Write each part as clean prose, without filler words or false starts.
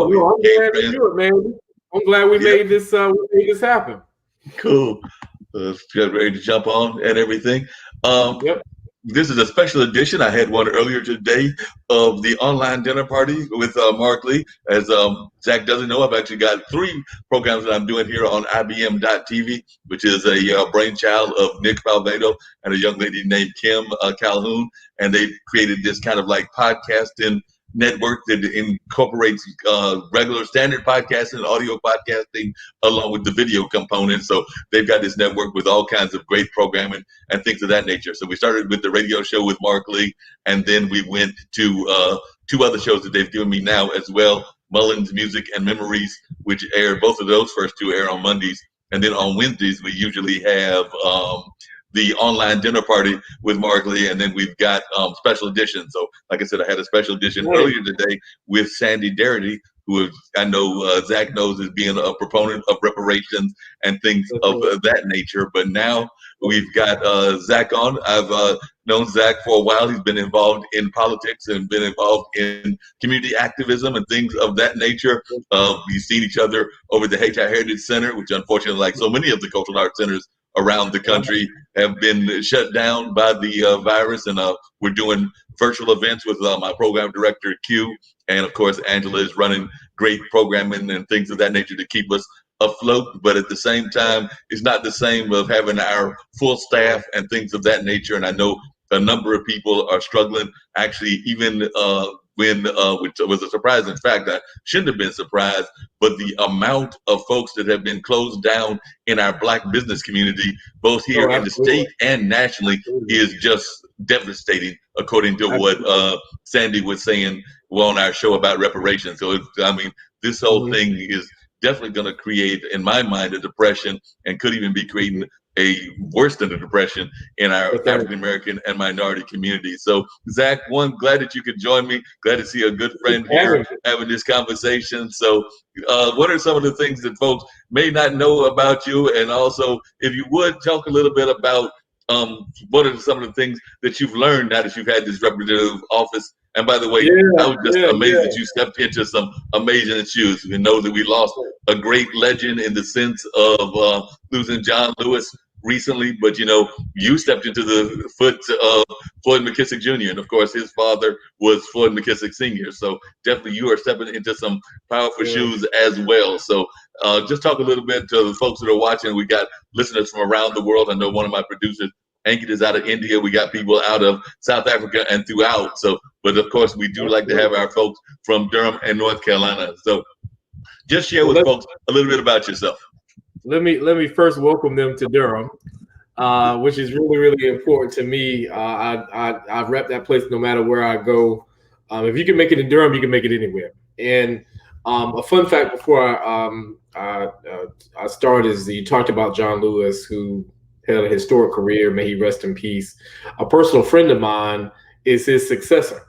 Oh, We no, I'm became glad to friends. do it, man. I'm glad Yep, we made this happen. cool. Got ready to jump on and everything. Um, Yep. this is a special edition. I had one earlier today of the online dinner party with Mark Lee. As Zack doesn't know, I've actually got three programs that I'm doing here on IBM.TV, which is a brainchild of Nick Palvado and a young lady named Kim Calhoun. And they created this kind of like podcasting network that incorporates regular standard podcasting and audio podcasting along with the video component. So they've got this network with all kinds of great programming and things of that nature. So we started with the radio show with Mark Lee, and then we went to two other shows that they've given me now as well, Mullins Music and Memories, which air both of those first two air on Mondays. And then on Wednesdays, we usually have the online dinner party with Mark Lee, and then we've got special editions. So, like I said, I had a special edition Nice. earlier today with Sandy Darity, who I know Zach knows as being a proponent of reparations and things That's of right. that nature. But now we've got Zach on. I've known Zach for a while. He's been involved in politics and been involved in community activism and things of that nature. We've seen each other over the Haiti Heritage Center, which unfortunately, like so many of the cultural arts centers around the country, have been shut down by the virus. And we're doing virtual events with my program director, Q. And of course, Angela is running great programming and things of that nature to keep us afloat. But at the same time, it's not the same of having our full staff and things of that nature. And I know a number of people are struggling. Actually, even which was a surprising fact, I shouldn't have been surprised, but the amount of folks that have been closed down in our Black business community, both here Oh, in the absolutely. state and nationally, Absolutely. is just devastating, according to what Absolutely. Sandy was saying on our show about reparations. So, I mean, this whole Mhm. thing is definitely going to create, in my mind, a depression, and could even be creating a worse than a depression in our That's right. African American and minority community. So, Zach, one, glad that you could join me. Glad to see a good Thanks friend for here having me. having this conversation. So, what are some of the things that folks may not know about you? And also, if you would talk a little bit about what are some of the things that you've learned now that you've had this representative office? And by the way, Yeah, I was just yeah, amazed yeah. that you stepped into some amazing shoes. We know that we lost a great legend in the sense of losing John Lewis recently, but you know, you stepped into the foot of Floyd McKissick Jr. And of course, his father was Floyd McKissick Sr. So definitely you are stepping into some powerful Yeah. shoes as well. So just talk a little bit to the folks that are watching. We got listeners from around the world. I know one of my producers, Ankit, is out of India. We got people out of South Africa and throughout. So, but of course, we do like to have Absolutely. our folks from Durham and North Carolina. So just share Well, with folks a little bit about yourself. let me first welcome them to Durham, which is really really important to me. I rep that place no matter where I go. If you can make it in Durham, you can make it anywhere. And a fun fact before I start is that you talked about John Lewis, who had a historic career. May he rest in peace. A personal friend of mine is his successor.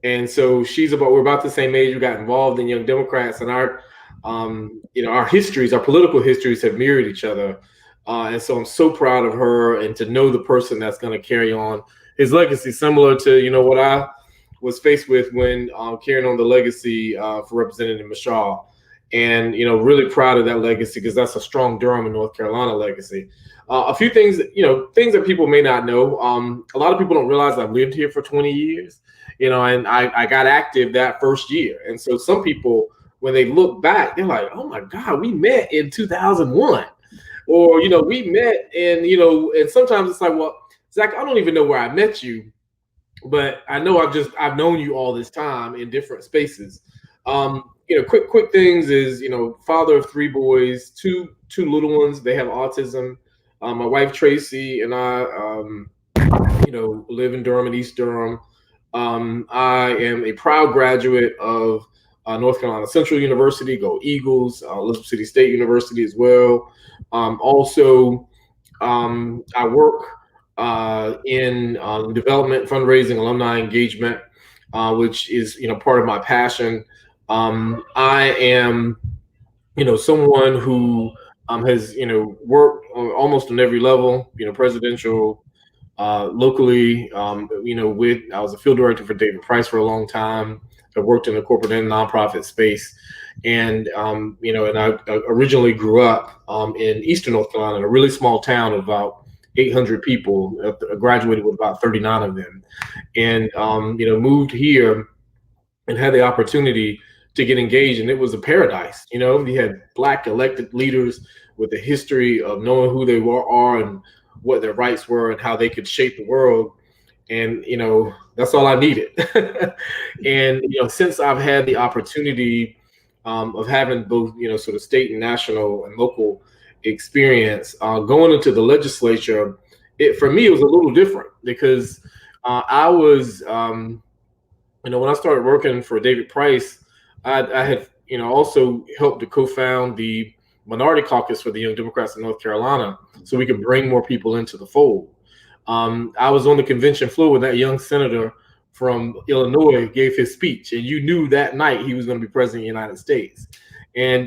And so we're about the same age. We got involved in Young Democrats, and our histories, our political histories, have mirrored each other. And so I'm so proud of her, and to know the person that's going to carry on his legacy, similar to what I was faced with when carrying on the legacy for Representative Mashal. And really proud of that legacy, because that's a strong Durham and North Carolina legacy. A few things, things that people may not know. A lot of people don't realize I've lived here for 20 years. And I got active that first year. And so some people, when they look back, they're like, oh my God, we met in 2001. Or, we met and sometimes it's like, well, Zach, I don't even know where I met you, but I know I've known you all this time in different spaces. Quick things is, father of three boys, two little ones, they have autism. My wife Tracy and I, live in Durham and East Durham. I am a proud graduate of North Carolina Central University, go Eagles, Elizabeth City State University as well. Also, I work in development, fundraising, alumni engagement, which is part of my passion. I am someone who has worked almost on every level, presidential, locally, I was a field director for David Price for a long time. I worked in the corporate and nonprofit space. And and I originally grew up in Eastern North Carolina, in a really small town of about 800 people. I graduated with about 39 of them, and moved here and had the opportunity to get engaged, and it was a paradise. You had Black elected leaders with a history of knowing who they are and what their rights were and how they could shape the world. And that's all I needed. And since I've had the opportunity of having both sort of state and national and local experience, going into the legislature, for me it was a little different because I was when I started working for David Price, I had also helped to co-found the Minority Caucus for the Young Democrats of North Carolina, so we could bring more people into the fold. I was on the convention floor when that young senator from Illinois gave his speech, and you knew that night he was going to be president of the United States.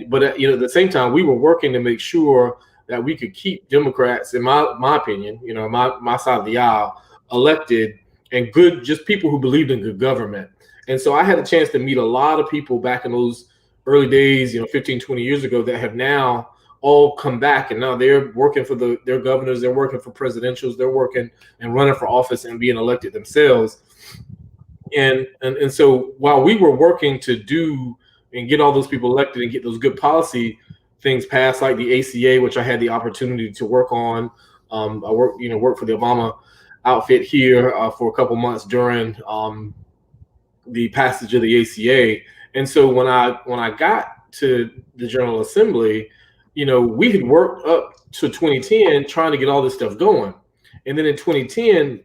But at the same time, we were working to make sure that we could keep Democrats, in my opinion, my side of the aisle, elected, and good, just people who believed in good government. And so I had a chance to meet a lot of people back in those early days, 15, 20 years ago, that have now all come back, and now they're working for their governors, they're working for presidentials, they're working and running for office and being elected themselves. And so while we were working to do and get all those people elected and get those good policy things passed, like the ACA, which I had the opportunity to work on. I worked for the Obama outfit here for a couple months during the passage of the ACA. And so when I got to the General Assembly, we had worked up to 2010 trying to get all this stuff going. And then in 2010,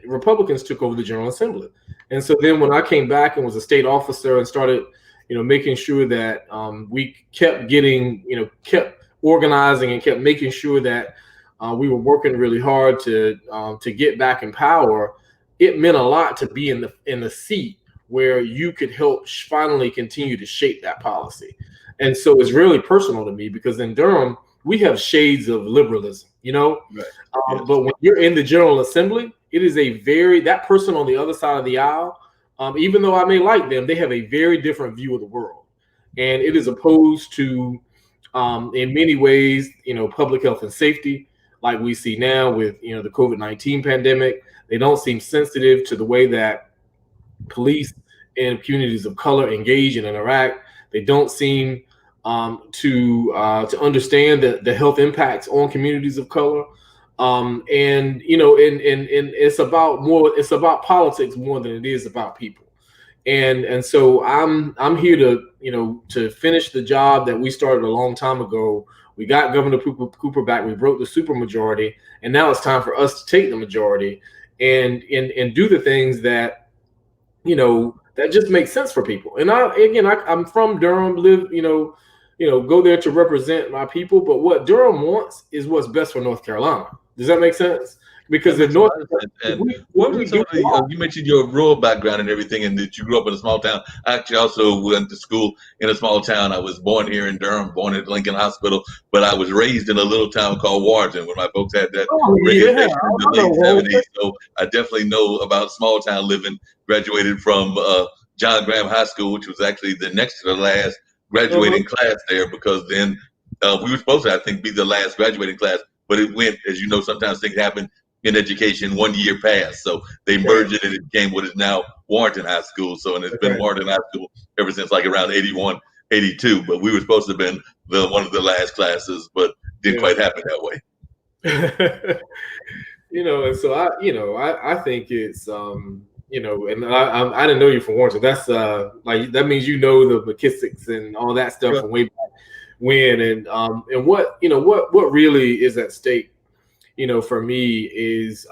Republicans took over the General Assembly. And so then when I came back and was a state officer and started, making sure that we kept getting, kept organizing and kept making sure that we were working really hard to get back in power, it meant a lot to be in the seat where you could help finally continue to shape that policy. And so it's really personal to me because in Durham, we have shades of liberalism, Right. But when you're in the General Assembly, it is that person on the other side of the aisle, even though I may like them, they have a very different view of the world. And it is opposed to, in many ways, public health and safety, like we see now with, the COVID-19 pandemic. They don't seem sensitive to the way that police and communities of color engage and interact. They don't seem to understand the health impacts on communities of color. And it's about politics more than it is about people. And so I'm here to finish the job that we started a long time ago. We got Governor Cooper back. We broke the supermajority, and now it's time for us to take the majority and do the things that that just makes sense for people. And I'm from Durham, go there to represent my people. But what Durham wants is what's best for North Carolina. Does that make sense? Because in North you mentioned your rural background and everything, and that you grew up in a small town. I actually also went to school in a small town. I was born here in Durham, born at Lincoln Hospital, but I was raised in a little town called Warrenton, where my folks had that radio station in the late 70s. So I definitely know about small town living. Graduated from John Graham High School, which was actually the next to the last graduating class there, because then we were supposed to, I think, be the last graduating class, but it went, as you know, sometimes things happen in education, 1 year passed. So they merged it and it became what is now Warrenton High School. So, and it's been Warrenton High School ever since like around 81, 82, but we were supposed to have been one of the last classes, but didn't quite happen that way. And so I think it's, and I didn't know you from Warrenton. That's that means the McKissicks and all that stuff from way back when. And what really is at stake, for me is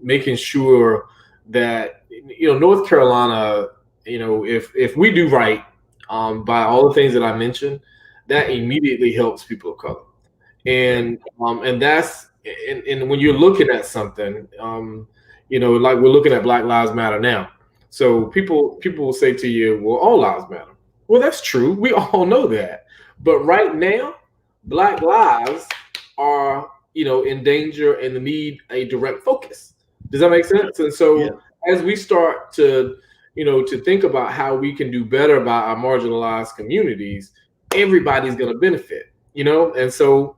making sure that North Carolina, if we do right by all the things that I mentioned, that immediately helps people of color, and that's and when you're looking at something, like we're looking at Black Lives Matter now. So people will say to you, well, all lives matter. Well, that's true. We all know that. But right now, Black lives are, in danger and need a direct focus. Does that make sense? And so as we start to, to think about how we can do better by our marginalized communities, everybody's going to benefit, and so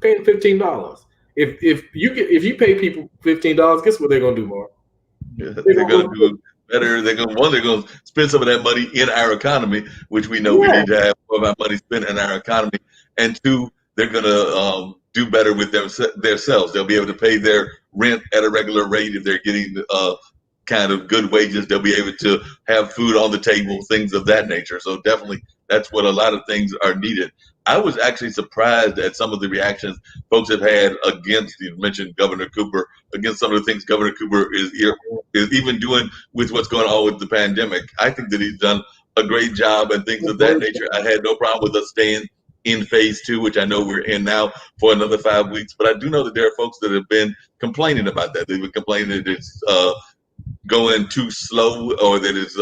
paying $15. If you pay people $15, guess what they're going to do, Mark? Yeah, They're they're going going to to go. do better. They're going to spend some of that money in our economy, which we know we Yeah, need to have more of our money spent in our economy. And two, they're going to do better with themselves. They'll be able to pay their rent at a regular rate if they're getting kind of good wages. They'll be able to have food on the table, things of that nature. So definitely, that's what a lot of things are needed. I was actually surprised at some of the reactions folks have had against, you mentioned Governor Cooper, against some of the things Governor Cooper is even doing with what's going on with the pandemic. I think that he's done a great job and things of that nature. I had no problem with us staying in phase 2, which I know we're in now for another 5 weeks. But I do know that there are folks that have been complaining about that. They've been complaining that it's going too slow or that it's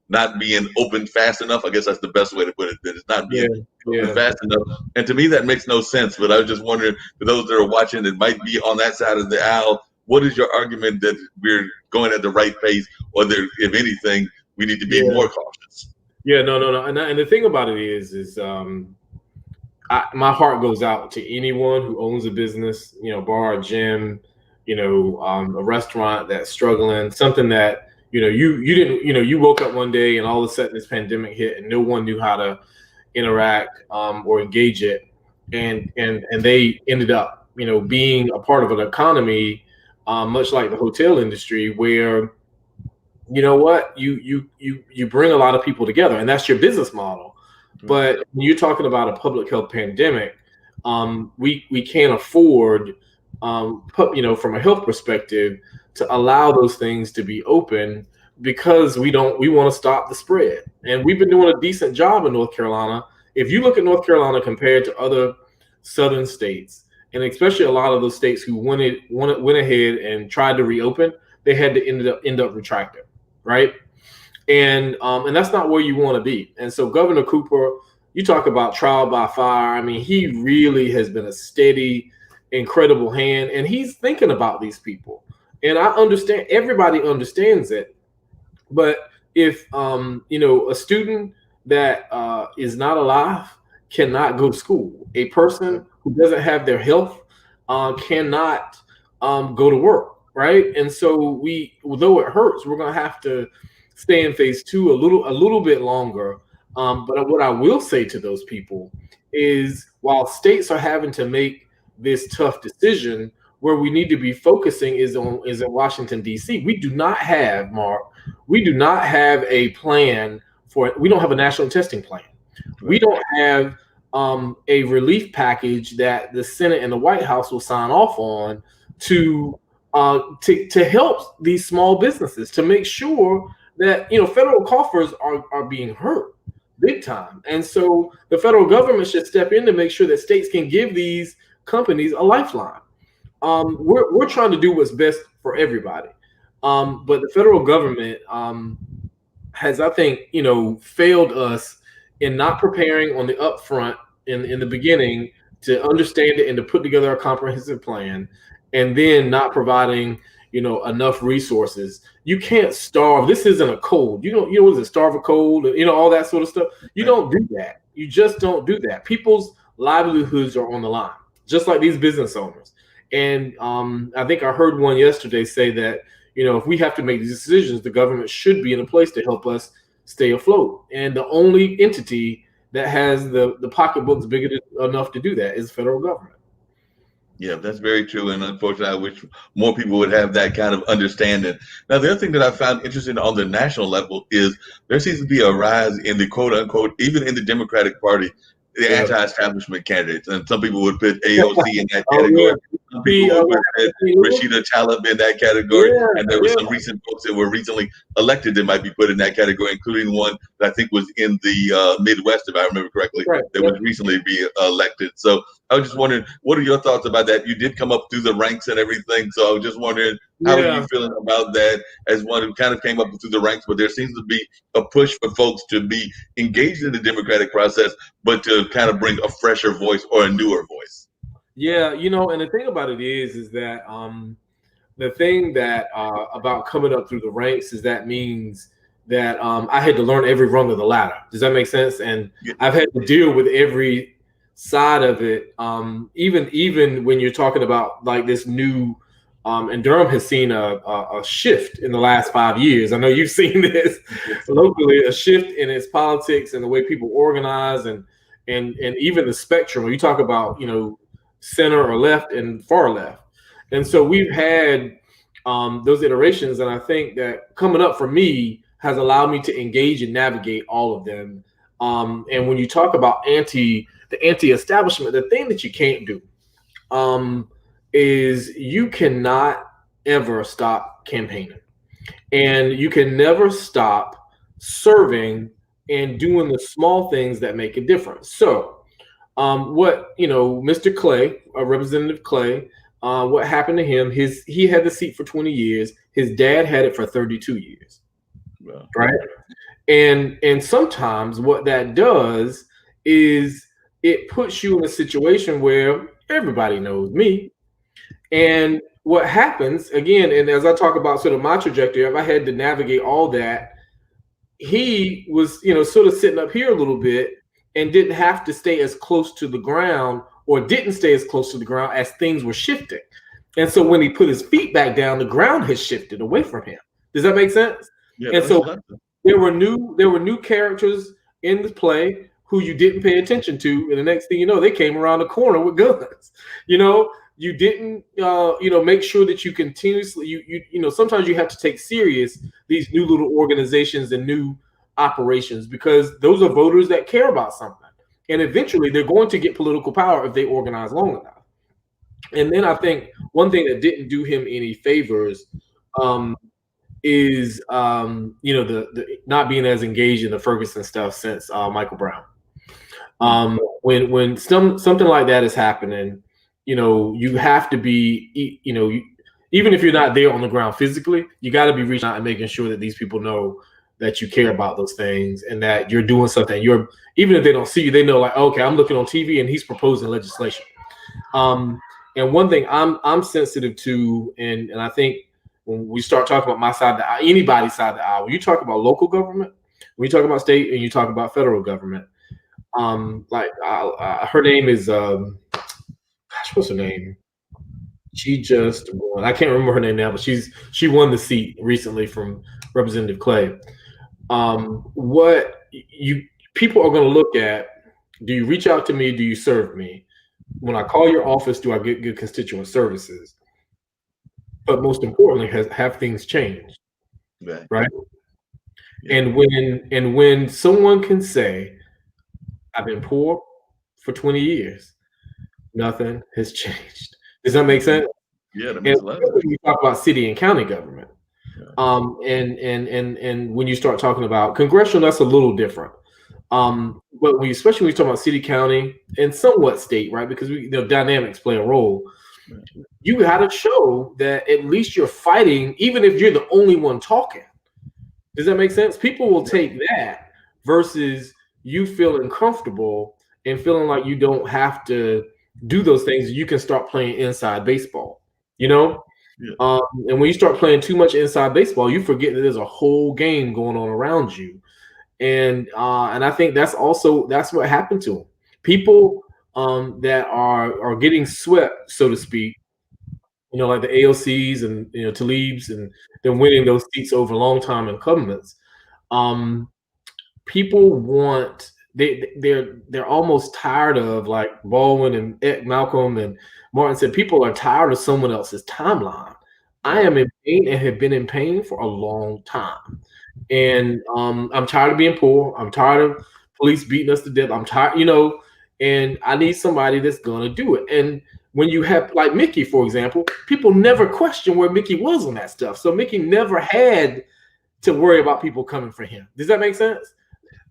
not being opened fast enough. I guess that's the best way to put it, that it's not yeah, being opened yeah. fast enough. And to me, that makes no sense. But I was just wondering, for those that are watching that might be on that side of the aisle, what is your argument that we're going at the right pace, or that, if anything, we need to be Yeah. more cautious? Yeah, no. And the thing about it is my heart goes out to anyone who owns a business, bar, gym, a restaurant that's struggling, something that, you didn't, you woke up one day and all of a sudden this pandemic hit and no one knew how to interact or engage it. And they ended up, being a part of an economy, much like the hotel industry, where you know what you bring a lot of people together, and that's your business model. But when you're talking about a public health pandemic, we can't afford, from a health perspective, to allow those things to be open, because we want to stop the spread. And we've been doing a decent job in North Carolina. If you look at North Carolina compared to other southern states, and especially a lot of those states who went ahead and tried to reopen, they had to end up retracting, right? And that's not where you want to be. And so Governor Cooper, you talk about trial by fire. I mean, he really has been a steady, incredible hand, and he's thinking about these people. And I understand, everybody understands it. But if a student that is not alive cannot go to school, a person who doesn't have their health cannot go to work, right? And so though it hurts, we're going to have to stay in phase 2 a little bit longer. But what I will say to those people is, while states are having to make this tough decision, where we need to be focusing is in Washington, D.C. We do not have, Mark, we do not have a plan we don't have a national testing plan. We don't have a relief package that the Senate and the White House will sign off on to help these small businesses, to make sure that federal coffers are being hurt big time. And so the federal government should step in to make sure that states can give these companies a lifeline. We're trying to do what's best for everybody, but the federal government has, I think, failed us in not preparing on the upfront in the beginning to understand it and to put together a comprehensive plan, and then not providing enough resources. You can't starve. This isn't a cold. What is it? Starve a cold. All that sort of stuff. You don't do that. You just don't do that. People's livelihoods are on the line, just like these business owners. And I think I heard one yesterday say that, if we have to make these decisions, the government should be in a place to help us stay afloat. And the only entity that has the pocketbooks big enough to do that is the federal government. Yeah, that's very true. And unfortunately, I wish more people would have that kind of understanding. Now, the other thing that I found interesting on the national level is there seems to be a rise in the quote unquote, even in the Democratic Party, the anti-establishment candidates. And some people would put AOC in that category. Some people would put Rashida Tlaib in that category. And there were some recent folks that were recently elected that might be put in that category, including one that I think was in the Midwest, if I remember correctly, that was recently be elected. So I was just wondering, what are your thoughts about that? You did come up through the ranks and everything. So I was just wondering, how are you feeling about that as one who kind of came up through the ranks, but there seems to be a push for folks to be engaged in the democratic process, but to kind of bring a fresher voice or a newer voice? Yeah, and the thing about it is that the thing that about coming up through the ranks is that means that I had to learn every rung of the ladder. Does that make sense? And Yeah. I've had to deal with every side of it. Even when you're talking about like this new, and Durham has seen a shift in the last 5 years. I know you've seen this locally, a shift in its politics and the way people organize, and even the spectrum. When you talk about center or left and far left, and so we've had those iterations, and I think that coming up for me has allowed me to engage and navigate all of them. And when you talk about the anti-establishment, the thing that you can't do is you cannot ever stop campaigning, and you can never stop serving and doing the small things that make a difference. So, Mr. Clay, Representative Clay, what happened to him? He had the seat for 20 years. His dad had it for 32 years. Wow. Right. And sometimes what that does is it puts you in a situation where everybody knows me. And what happens again, and as I talk about sort of my trajectory, if I had to navigate all that, he was, sort of sitting up here a little bit and didn't have to stay as close to the ground, or didn't stay as close to the ground as things were shifting. And so when he put his feet back down, the ground has shifted away from him. Does that make sense? Yeah, and so there were new characters in the play who you didn't pay attention to, and the next thing you know, they came around the corner with guns. You didn't make sure that you continuously sometimes you have to take serious these new little organizations and new operations, because those are voters that care about something, and eventually they're going to get political power if they organize long enough. And then I think one thing that didn't do him any favors is the not being as engaged in the Ferguson stuff since Michael Brown. When something like that is happening, you have to be, even if you're not there on the ground physically, you got to be reaching out and making sure that these people know that you care about those things and that you're doing something. Even if they don't see you, they know, like, okay, I'm looking on TV and he's proposing legislation. And one thing I'm sensitive to, and I think when we start talking about my side of the aisle, anybody's side of the aisle, when you talk about local government, when you talk about state, and you talk about federal government, her name is what's her name? She just won. I can't remember her name now, but she won the seat recently from Representative Clay. What people are going to look at: do you reach out to me? Do you serve me? When I call your office, do I get good constituent services? But most importantly, have things changed? Right? Yeah. And when someone can say, I've been poor for 20 years, nothing has changed. Does that make sense? Yeah, that makes a lot of sense. When you talk about city and county government, and when you start talking about congressional, that's a little different. But especially when you talk about city, county, and somewhat state, right? Because dynamics play a role. Right. You got to show that at least you're fighting, even if you're the only one talking. Does that make sense? People will take that versus you feeling comfortable and feeling like you don't have to do those things. You can start playing inside baseball, Yeah. And when you start playing too much inside baseball, you forget that there's a whole game going on around you. And I think that's what happened to them. People that are getting swept, so to speak, like the AOCs and Tlaibs, and then winning those seats over long-time incumbents. People want they're almost tired of, like Baldwin and Malcolm and Martin said, people are tired of someone else's timeline. I am in pain and have been in pain for a long time. And I'm tired of being poor. I'm tired of police beating us to death. I'm tired, and I need somebody that's going to do it. And when you have, like Mickey, for example, people never question where Mickey was on that stuff. So Mickey never had to worry about people coming for him. Does that make sense?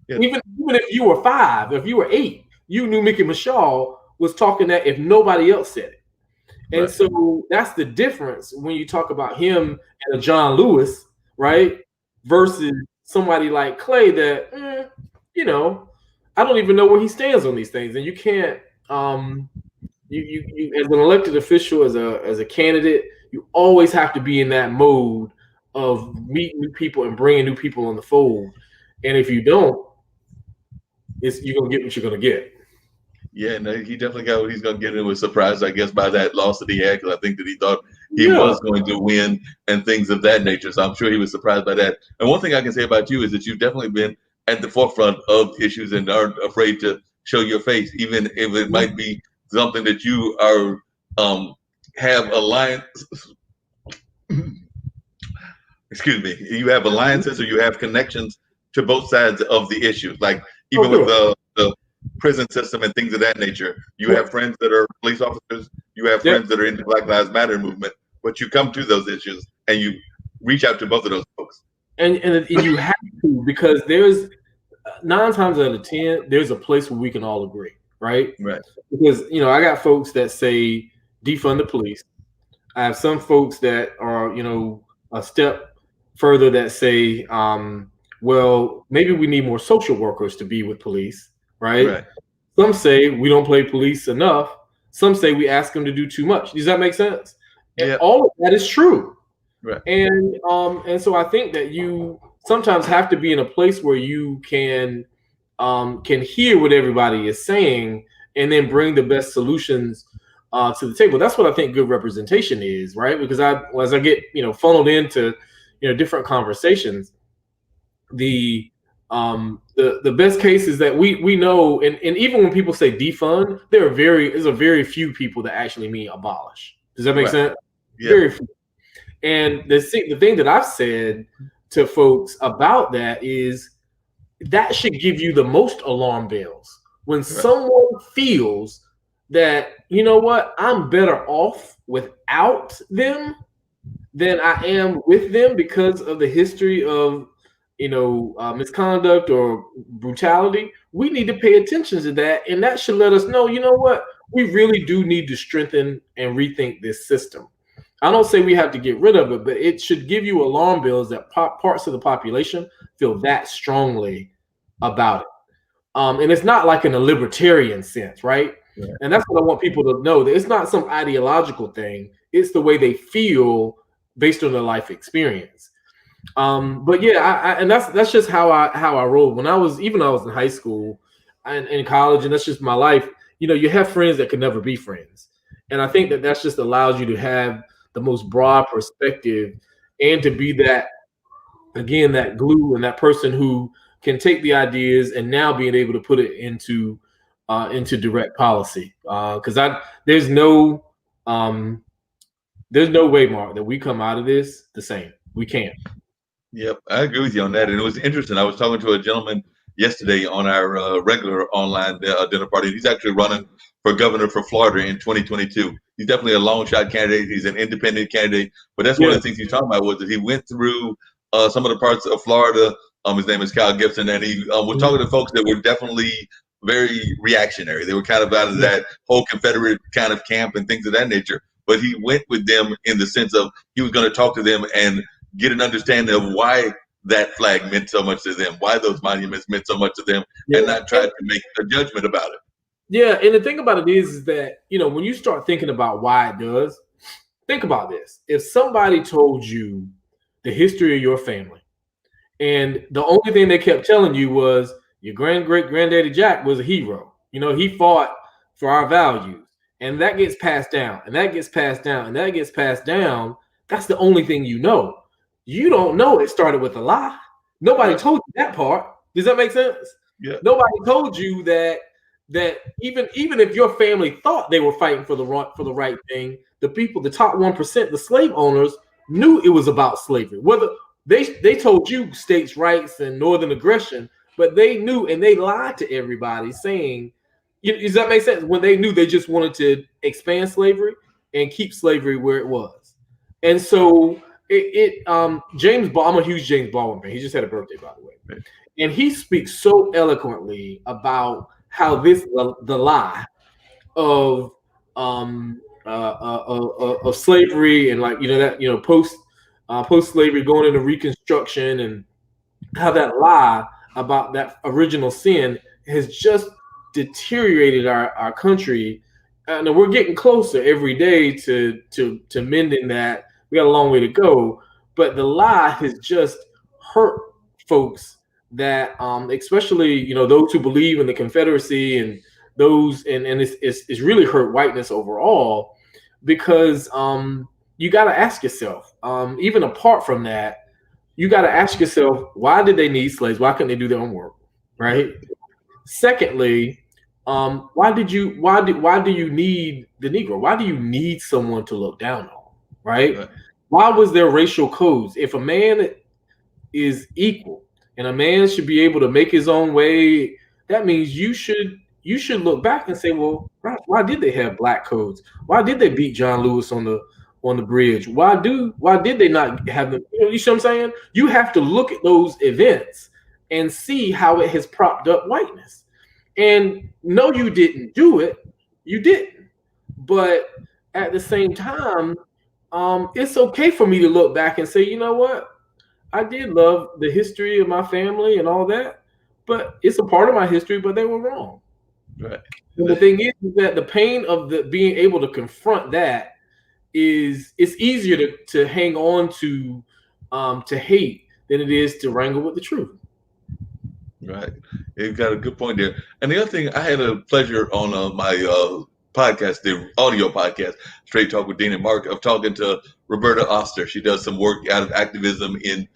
Yeah. Even if you were 5, if you were 8, you knew Mickey Mashal was talking that if nobody else said it. And right. So that's the difference when you talk about him and a John Lewis, right? Versus somebody like Clay that, I don't even know where he stands on these things. And you can't, you as an elected official, as a candidate, you always have to be in that mode of meeting new people and bringing new people on the fold. And if you don't, you're gonna get what you're gonna get. Yeah, no, he definitely got what he's going to get. And was surprised, I guess, by that loss that he had, because I think that he thought he Yeah. was going to win and things of that nature. So I'm sure he was surprised by that. And one thing I can say about you is that you've definitely been at the forefront of issues and aren't afraid to show your face, even if it might be something that you are have alliance. Excuse me. You have alliances or you have connections to both sides of the issues, like even with the prison system and things of that nature. You have friends that are police officers, you have friends that are in the Black Lives Matter movement, but you come to those issues and you reach out to both of those folks. And you have to, because there's 9 times out of 10, there's a place where we can all agree, right? Right. Because, I got folks that say defund the police. I have some folks that are, a step further that say, well, maybe we need more social workers to be with police. Right? Some say we don't play police enough. Some say we ask them to do too much. Does that make sense? And all of that is true. Right. And so I think that you sometimes have to be in a place where you can hear what everybody is saying and then bring the best solutions to the table. That's what I think good representation is, right? Because as I get funneled into different conversations, the best case is that we know, and even when people say defund, there's a very few people that actually mean abolish. Does that make sense? Yeah. Very few. And the thing that I've said to folks about that is that should give you the most alarm bells when someone feels that, you know what, I'm better off without them than I am with them because of the history of misconduct or brutality. We need to pay attention to that, and that should let us know, you know what, we really do need to strengthen and rethink this system. I don't say we have to get rid of it, but it should give you alarm bells that parts of the population feel that strongly about it. And it's not like in a libertarian sense, right? Yeah. And that's what I want people to know, that it's not some ideological thing. It's the way they feel based on their life experience. But yeah, and that's just how I roll. When I was in high school and in college, and that's just my life. You have friends that could never be friends, and I think that's just allows you to have the most broad perspective and to be that glue and that person who can take the ideas and now being able to put it into direct policy. Because there's no way, Mark, that we come out of this the same. We can't. Yep, I agree with you on that. And it was interesting. I was talking to a gentleman yesterday on our regular online dinner party. He's actually running for governor for Florida in 2022. He's definitely a long shot candidate. He's an independent candidate. But that's one of the things he's talking about, was that he went through some of the parts of Florida. His name is Kyle Gibson, and he was talking to folks that were definitely very reactionary. They were kind of out of that whole Confederate kind of camp and things of that nature. But he went with them in the sense of he was going to talk to them and get an understanding of why that flag meant so much to them, why those monuments meant so much to them, and not try to make a judgment about it. Yeah, and the thing about it is that, when you start thinking about why it does, think about this. If somebody told you the history of your family, and the only thing they kept telling you was your great-granddaddy Jack was a hero. He fought for our values, and that gets passed down, and that gets passed down, and that gets passed down. That's the only thing you know. You don't know it started with a lie. Nobody told you that part. Does that make sense? Yeah. Nobody told you that even if your family thought they were fighting for the right thing, the top 1%, the slave owners, knew it was about slavery. Whether they told you states' rights and northern aggression, but they knew, and they lied to everybody saying, does that make sense? When they knew they just wanted to expand slavery and keep slavery where it was. And so James Baldwin, I'm a huge James Baldwin fan. He just had a birthday, by the way. Right. And he speaks so eloquently about how the lie of slavery and post slavery going into Reconstruction, and how that lie about that original sin has just deteriorated our country. And we're getting closer every day to mending that. We got a long way to go, but the lie has just hurt folks that, especially those who believe in the Confederacy and those, and it's really hurt whiteness overall, because you got to ask yourself, even apart from that, you got to ask yourself, why did they need slaves? Why couldn't they do their own work, right? Secondly, why do you need the Negro? Why do you need someone to look down on, right? Why was there racial codes? If a man is equal and a man should be able to make his own way, that means you should look back and say, well, why did they have black codes? Why did they beat John Lewis on the bridge? Why did they not have them? You see what I'm saying? You have to look at those events and see how it has propped up whiteness. And no, you didn't do it. You didn't. But at the same time, it's okay for me to look back and say, you know what? I did love the history of my family and all that, but it's a part of my history, but they were wrong. Right. And the thing is that the pain of being able to confront that it's easier to hang on to hate than it is to wrangle with the truth. Right. You've got a good point there. And the other thing, I had a pleasure on my podcast, the audio podcast, Straight Talk with Dean and Mark, of talking to Roberta Oster. She does some work out of activism in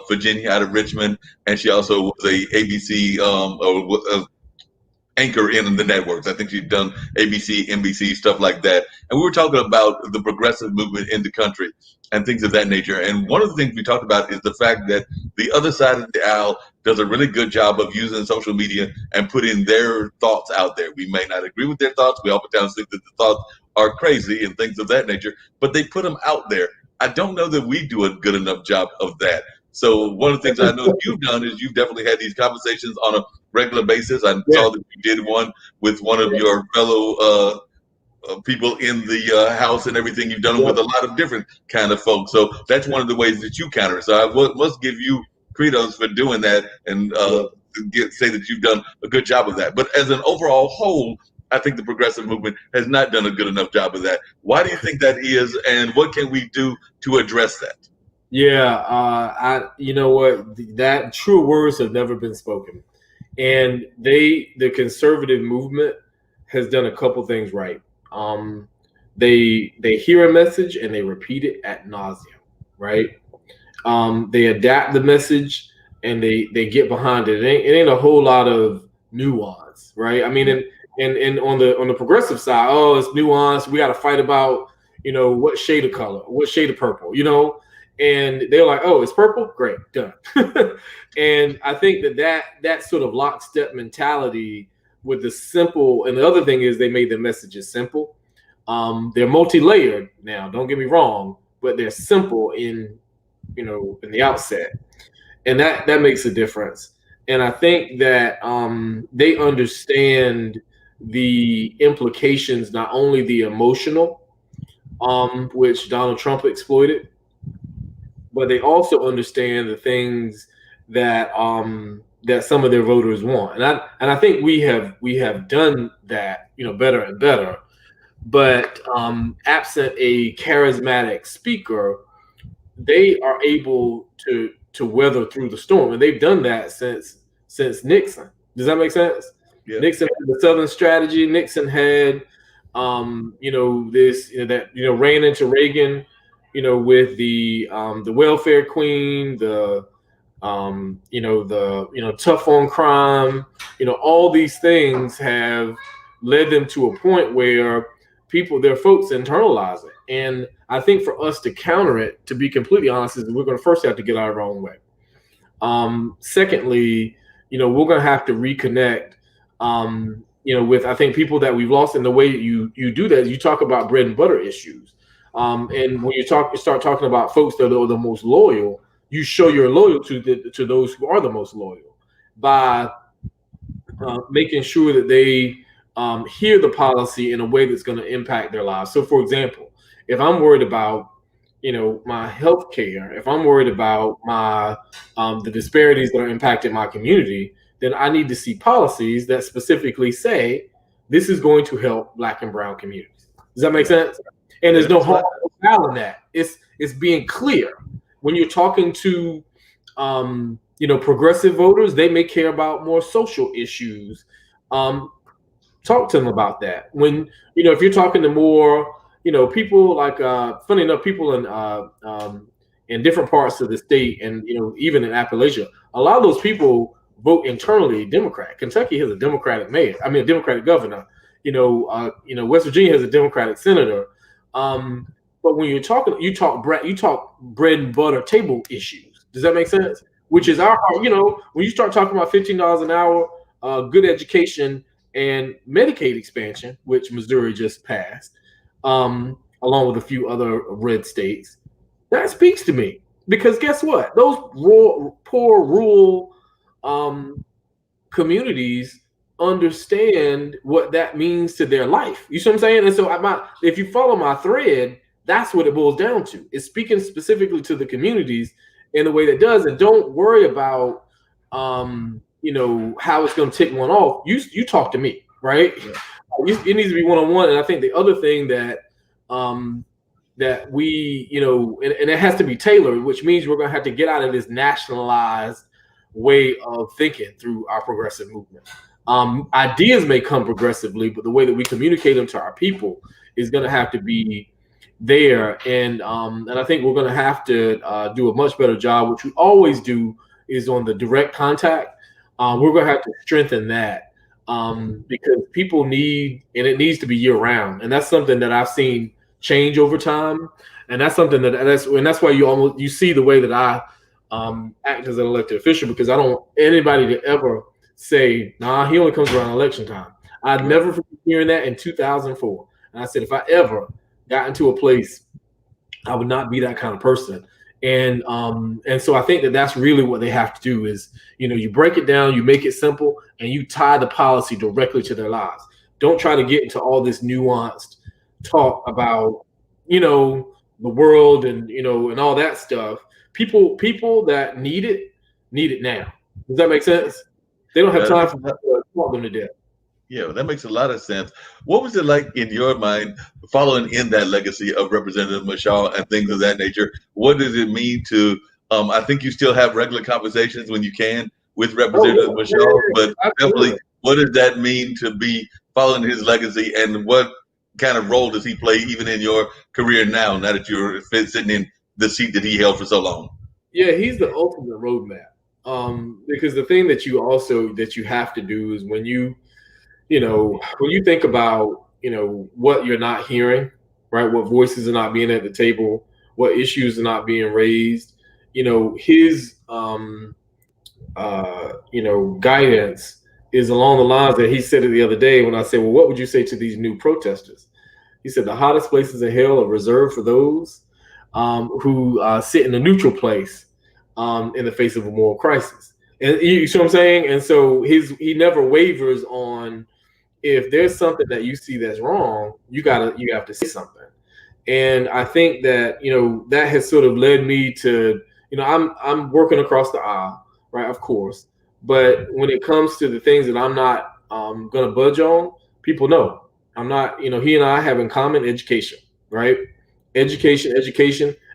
Virginia, out of Richmond, and she also was a ABC anchor in the networks. I think she's done ABC, NBC, stuff like that. And we were talking about the progressive movement in the country and things of that nature. And one of the things we talked about is the fact that the other side of the aisle does a really good job of using social media and putting their thoughts out there. We may not agree with their thoughts. We oftentimes think that the thoughts are crazy and things of that nature, but they put them out there. I don't know that we do a good enough job of that. So one of the things I know you've done is you've definitely had these conversations on a regular basis. I saw that you did one with one of your fellow people in the house and everything. You've done it with a lot of different kind of folks. So that's one of the ways that you counter it. So I must give you kudos for doing that and say that you've done a good job of that. But as an overall whole, I think the progressive movement has not done a good enough job of that. Why do you think that is, and what can we do to address that? Yeah, you know what? That true words have never been spoken, and the conservative movement has done a couple things right. They hear a message and they repeat it ad nauseum, right? They adapt the message and they get behind it. It ain't a whole lot of nuance, right? I mean, and on the progressive side, oh, it's nuance. We got to fight about what shade of color, what shade of purple, And they're like, oh, it's purple? Great, done. And I think that sort of lockstep mentality with the simple, and the other thing is they made the messages simple. They're multi-layered now, don't get me wrong, but they're simple in the outset. And that makes a difference. And I think that they understand the implications, not only the emotional, which Donald Trump exploited, but they also understand the things that that some of their voters want, and I think we have done that better and better. But absent a charismatic speaker, they are able to weather through the storm, and they've done that since Nixon. Does that make sense? Yeah. Nixon had the Southern strategy. Nixon had this ran into Reagan. With the welfare queen, the tough on crime, all these things have led them to a point where their folks internalize it. And I think for us to counter it, to be completely honest, is we're going to first have to get out of our own way. Secondly, we're going to have to reconnect, with, I think, people that we've lost. In the way you do that, you talk about bread and butter issues. And when you start talking about folks that are the most loyal, you show your loyalty to those who are the most loyal by making sure that they hear the policy in a way that's going to impact their lives. So, for example, if I'm worried about my health care, if I'm worried about my the disparities that are impacting my community, then I need to see policies that specifically say this is going to help Black and brown communities. Does that make sense? And there's no harm in that. It's being clear. when you're talking to progressive voters, they may care about more social issues. Talk to them about that. When if you're talking to more people like funny enough, people in different parts of the state, and even in Appalachia, a lot of those people vote internally Democrat. Kentucky has a Democratic mayor. I mean, a Democratic governor. West Virginia has a Democratic senator. But when you're talking, you talk bread and butter table issues. Does that make sense? Which is when you start talking about $15 an hour, good education, and Medicaid expansion, which Missouri just passed, along with a few other red states, that speaks to me. Because guess what? Those poor rural communities understand what that means to their life. You see what I'm saying? And so if you follow my thread, that's what it boils down to. It's speaking specifically to the communities in a way that does. And don't worry about how it's going to tick one off. You talk to me, right? Yeah. It needs to be one-on-one. And I think the other thing that that we, and it has to be tailored, which means we're going to have to get out of this nationalized way of thinking through our progressive movement. Ideas may come progressively, but the way that we communicate them to our people is going to have to be there. And I think we're going to have to do a much better job, which we always do, is on the direct contact. We're going to have to strengthen that because people need, and it needs to be year round. And that's something that I've seen change over time. And that's something that's why you see the way that I act as an elected official, because I don't want anybody to ever say, nah, he only comes around election time. I'd never forget hearing that in 2004. And I said, if I ever got into a place, I would not be that kind of person. And so I think that that's really what they have to do is, you break it down, you make it simple, and you tie the policy directly to their lives. Don't try to get into all this nuanced talk about, the world and, and all that stuff. People that need it now. Does that make sense? They don't have time for that to talk them to death. Yeah, that makes a lot of sense. What was it like in your mind following in that legacy of Representative Mashal and things of that nature? What does it mean to, I think you still have regular conversations when you can with Representative Mashal, but definitely, what does that mean to be following his legacy, and what kind of role does he play even in your career now that you're sitting in the seat that he held for so long? Yeah, he's the ultimate roadmap. Because the thing that you have to do is when you think about, what you're not hearing, right? What voices are not being at the table, what issues are not being raised, his, guidance is along the lines that he said it the other day when I said, well, what would you say to these new protesters? He said, the hottest places in hell are reserved for those who sit in a neutral place in the face of a moral crisis. And you see what I'm saying? And so he never wavers on, if there's something that you see that's wrong, you have to say something. And I think that, that has sort of led me to, I'm working across the aisle, right? Of course. But when it comes to the things that I'm not going to budge on, people know I'm not, he and I have in common education, right? Education,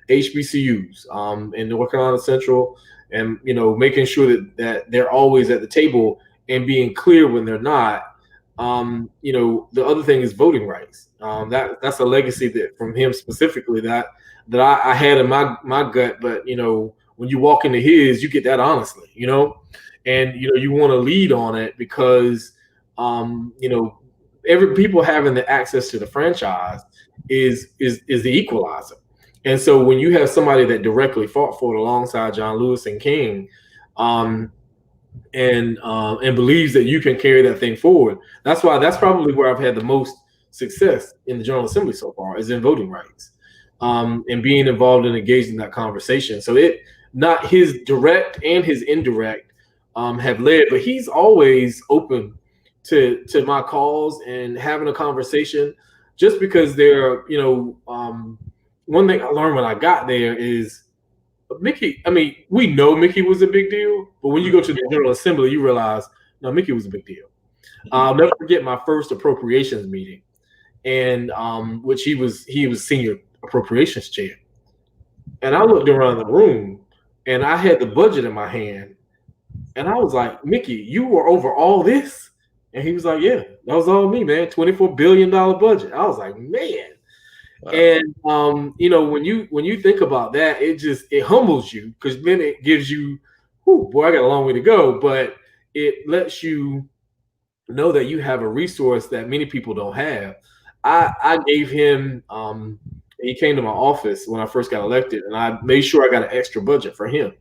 HBCUs in North Carolina Central, and, making sure that they're always at the table and being clear when they're not. The other thing is voting rights. That's a legacy that from him specifically that I had in my gut. But when you walk into his, you get that honestly, and you want to lead on it because every people having the access to the franchise is the equalizer. And so when you have somebody that directly fought for it alongside John Lewis and King, and believes that you can carry that thing forward. That's probably where I've had the most success in the General Assembly so far, is in voting rights, and being involved and engaged in that conversation. So not his direct and his indirect have led, but he's always open to my calls and having a conversation, just because they're, one thing I learned when I got there is Mickey, we know Mickey was a big deal, but when you go to the General Assembly, you realize, no, Mickey was a big deal. I'll never forget my first appropriations meeting, and which he was senior appropriations chair. And I looked around the room and I had the budget in my hand. And I was like, Mickey, you were over all this? And he was like, yeah, that was all me, man. $24 billion budget. I was like, man. Wow. And when you think about that, it humbles you, because then it gives you, whew, boy, I got a long way to go, but it lets you know that you have a resource that many people don't have. I gave him he came to my office when I first got elected, and I made sure I got an extra budget for him.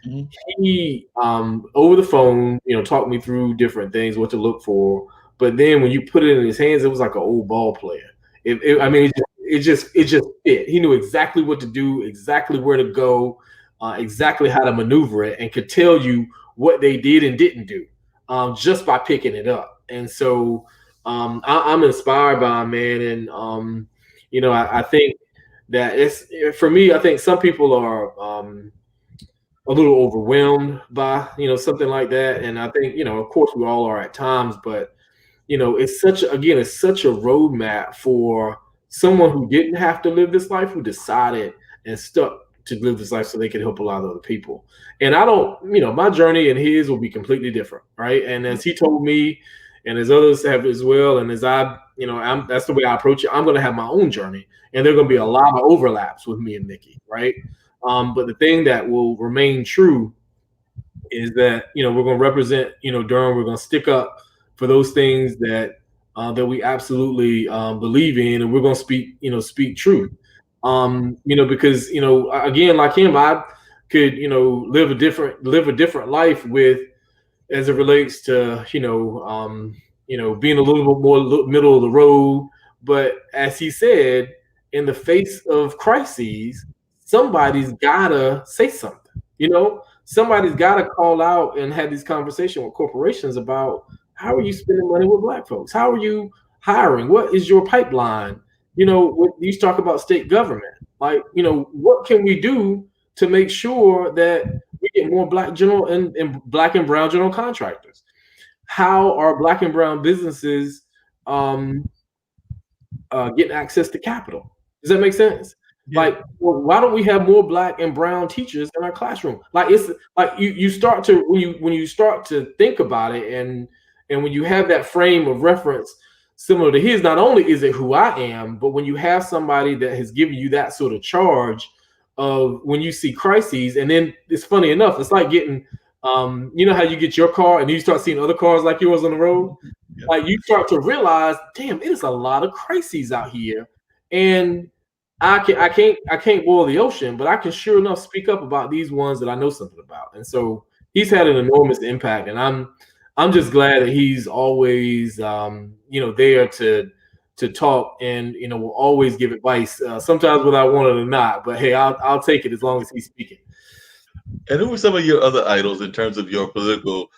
Mhm. He over the phone, talked me through different things, what to look for. But then when you put it in his hands, it was like an old ball player. I mean, it just fit. He knew exactly what to do, exactly where to go, exactly how to maneuver it, and could tell you what they did and didn't do, just by picking it up. And so I'm inspired by him, man. And I think that it's for me. I think some people are a little overwhelmed by something like that, and I think of course we all are at times, but it's such a roadmap for someone who didn't have to live this life, who decided and stuck to live this life so they can help a lot of other people. And I don't, my journey and his will be completely different, right? And as he told me, and as others have as well, and as that's the way I approach it. I'm going to have my own journey, and there are going to be a lot of overlaps with me and Nikki, right? But the thing that will remain true is that we're going to represent Durham. We're going to stick up for those things that we absolutely believe in, and we're going to speak truth. Because again, like him, I could live a different life with, as it relates to being a little bit more middle of the road. But as he said, in the face of crises, somebody's gotta say something. Somebody's gotta call out and have these conversations with corporations about, how are you spending money with Black folks? How are you hiring? What is your pipeline? You talk about state government. Like, what can we do to make sure that we get more Black general and Black and brown general contractors? How are Black and brown businesses getting access to capital? Does that make sense? Yeah. Like, well, why don't we have more Black and brown teachers in our classroom? Like, it's like you start to when you start to think about it, and when you have that frame of reference similar to his, not only is it who I am, but when you have somebody that has given you that sort of charge of when you see crises, and then it's funny enough, it's like getting how you get your car and you start seeing other cars like yours on the road. Yeah. Like, you start to realize, damn, it is a lot of crises out here, and I can't boil the ocean, but I can sure enough speak up about these ones that I know something about. And so he's had an enormous impact, and I'm just glad that he's always there to talk, and will always give advice, sometimes without wanting to not. But hey, I'll take it as long as he's speaking. And who were some of your other idols in terms of your political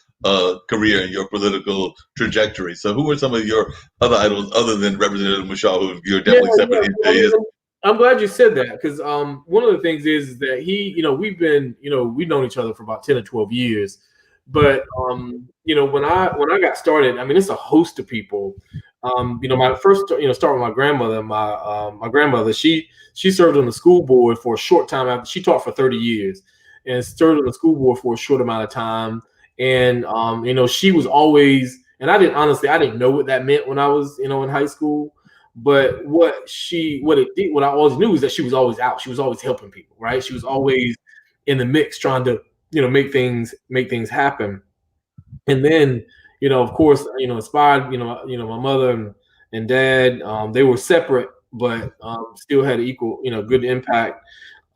career and your political trajectory? So who were some of your other idols other than Representative Mushaw, who you're definitely stepping into his? I'm glad you said that, because one of the things is that we've known each other for about 10 or 12 years. But when I got started, I mean, it's a host of people. My first start with my grandmother. My grandmother, she served on the school board for a short time. After she taught for 30 years, and served on the school board for a short amount of time. And she was always, and I didn't know what that meant when I was in high school. But what I always knew is that she was always out. She was always helping people, right? She was always in the mix, trying to make things happen. And then of course, inspired my mother and dad. They were separate, but still had equal good impact.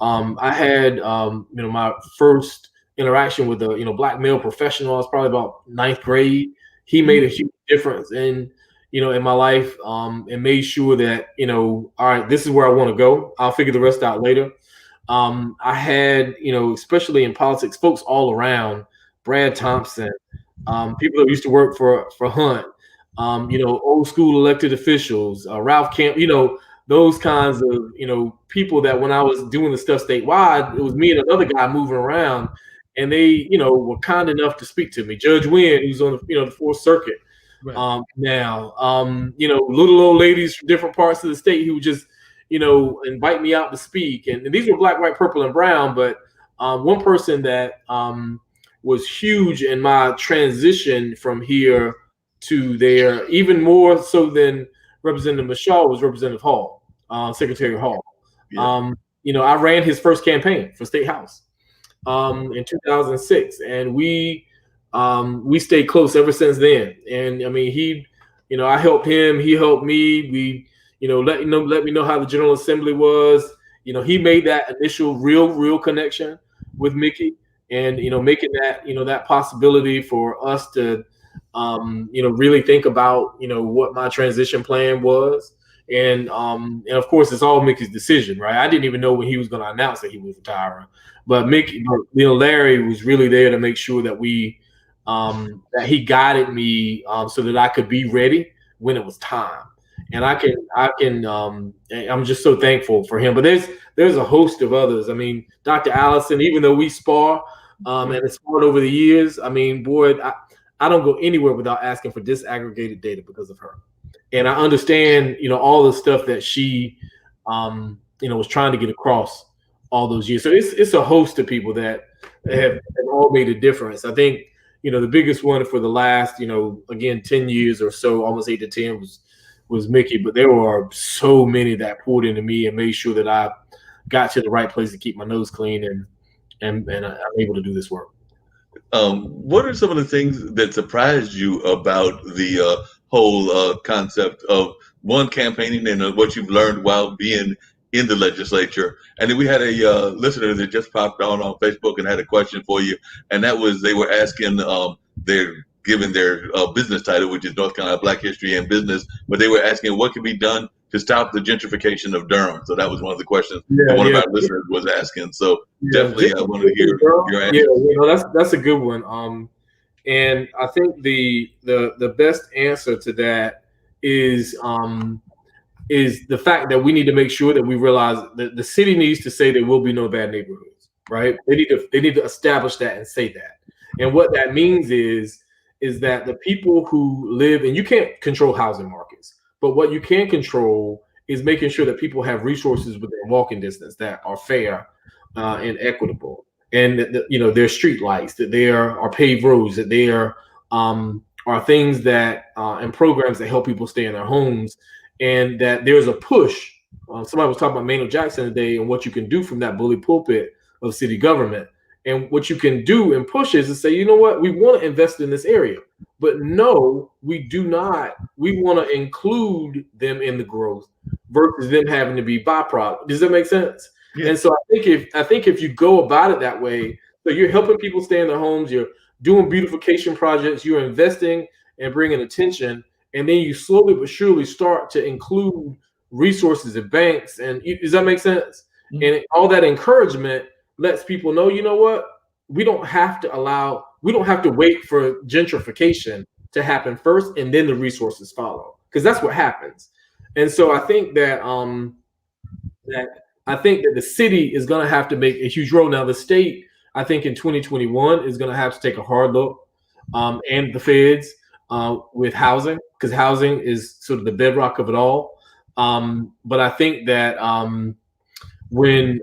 I had my first interaction with a Black male professional. I was probably about ninth grade. He made a huge difference in my life, and made sure that all right, this is where I want to go. I'll figure the rest out later. I had especially in politics, folks all around: Brad Thompson, people that used to work for Hunt, old school elected officials, Ralph Camp, those kinds of people that when I was doing the stuff statewide, it was me and another guy moving around, and they were kind enough to speak to me. Judge Wynn, who's on the Fourth Circuit. Right. Now, little old ladies from different parts of the state who just invite me out to speak. And these were black, white, purple, and brown. But one person that was huge in my transition from here to there, even more so than Representative Michaud, was Representative Hall, Secretary Hall. Yeah. I ran his first campaign for State House in 2006, and we stayed close ever since then. And I mean, I helped him, he helped me. We, let me know how the General Assembly was. He made that initial real connection with Mickey, and making that that possibility for us to really think about what my transition plan was. And of course, it's all Mickey's decision, right? I didn't even know when he was going to announce that he was retiring, but Mickey, Larry was really there to make sure that that he guided me so that I could be ready when it was time. And I'm just so thankful for him. But there's a host of others. I mean, Dr. Allison, even though we spar and it's sparred over the years, I mean, boy, I don't go anywhere without asking for disaggregated data because of her. And I understand, all the stuff that she, was trying to get across all those years. So it's a host of people that have all made a difference. I think, the biggest one for the last, again, 10 years or so, almost 8 to 10 was Mickey. But there were so many that poured into me and made sure that I got to the right place to keep my nose clean, and I'm able to do this work. What are some of the things that surprised you about the whole concept of one campaigning and what you've learned while being in the legislature? And then we had a listener that just popped on Facebook and had a question for you, and that was they were asking they're given their business title, which is North Carolina Black History and Business, but they were asking what can be done to stop the gentrification of Durham. So that was one of the questions that one of our listeners was asking. So definitely I want to hear your answer. Yeah, that's a good one. And I think the best answer to that is the fact that we need to make sure that we realize that the city needs to say there will be no bad neighborhoods, right? They need to establish that and say that. And what that means is that the people who live, and you can't control housing markets, but what you can control is making sure that people have resources within walking distance that are fair and equitable, and there are street lights, that there are paved roads, that there are things that and programs that help people stay in their homes, and that there's a push. Somebody was talking about Maynard Jackson today and what you can do from that bully pulpit of city government. And what you can do and push is to say, you know what, we want to invest in this area, but no, we do not. We want to include them in the growth versus them having to be byproduct. Does that make sense? Yeah. And so I think if you go about it that way, so you're helping people stay in their homes, you're doing beautification projects, you're investing and bringing attention, and then you slowly but surely start to include resources and banks. And does that make sense? Mm-hmm. And all that encouragement lets people know, you know what, we don't have to wait for gentrification to happen first and then the resources follow, because that's what happens. And so I think that the city is going to have to make a huge role. Now the state, I think in 2021 is going to have to take a hard look, and the feds with housing, because housing is sort of the bedrock of it all. But I think that when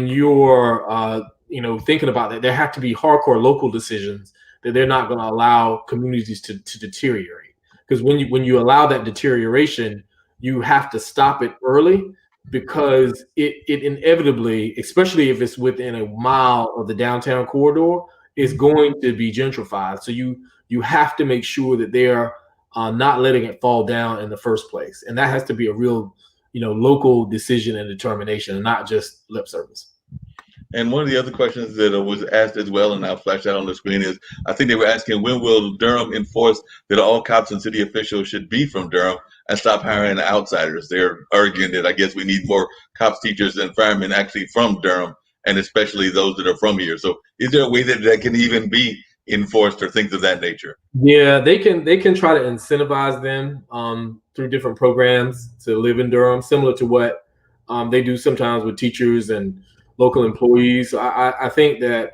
you're thinking about that, there have to be hardcore local decisions that they're not going to allow communities to deteriorate, because when you allow that deterioration, you have to stop it early, because it inevitably, especially if it's within a mile of the downtown corridor, is going to be gentrified. So you have to make sure that they're not letting it fall down in the first place, and that has to be a real local decision and determination, and not just lip service. And one of the other questions that was asked as well, and I'll flash that on the screen, is I think they were asking, when will Durham enforce that all cops and city officials should be from Durham and stop hiring outsiders? They're arguing that I guess we need more cops, teachers, and firemen actually from Durham, and especially those that are from here. So is there a way that can even be enforced or things of that nature? Yeah, they can try to incentivize them through different programs to live in Durham, similar to what they do sometimes with teachers and local employees. I think that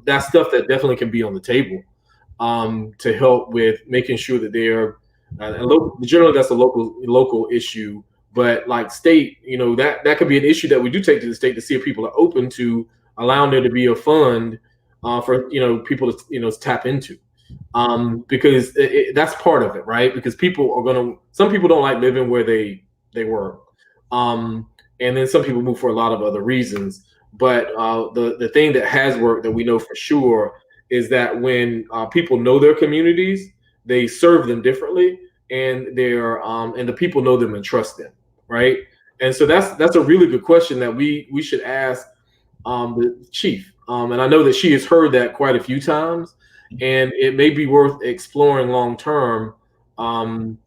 that's stuff that definitely can be on the table to help with making sure that they're generally that's a local issue But like state, that could be an issue that we do take to the state to see if people are open to allowing there to be a fund for people to tap into, because that's part of it, right? Because some people don't like living where they work, and then some people move for a lot of other reasons. But the thing that has worked that we know for sure is that when people know their communities, they serve them differently, and and the people know them and trust them, right? And so that's a really good question that we should ask the chief. And I know that she has heard that quite a few times, and it may be worth exploring long term, to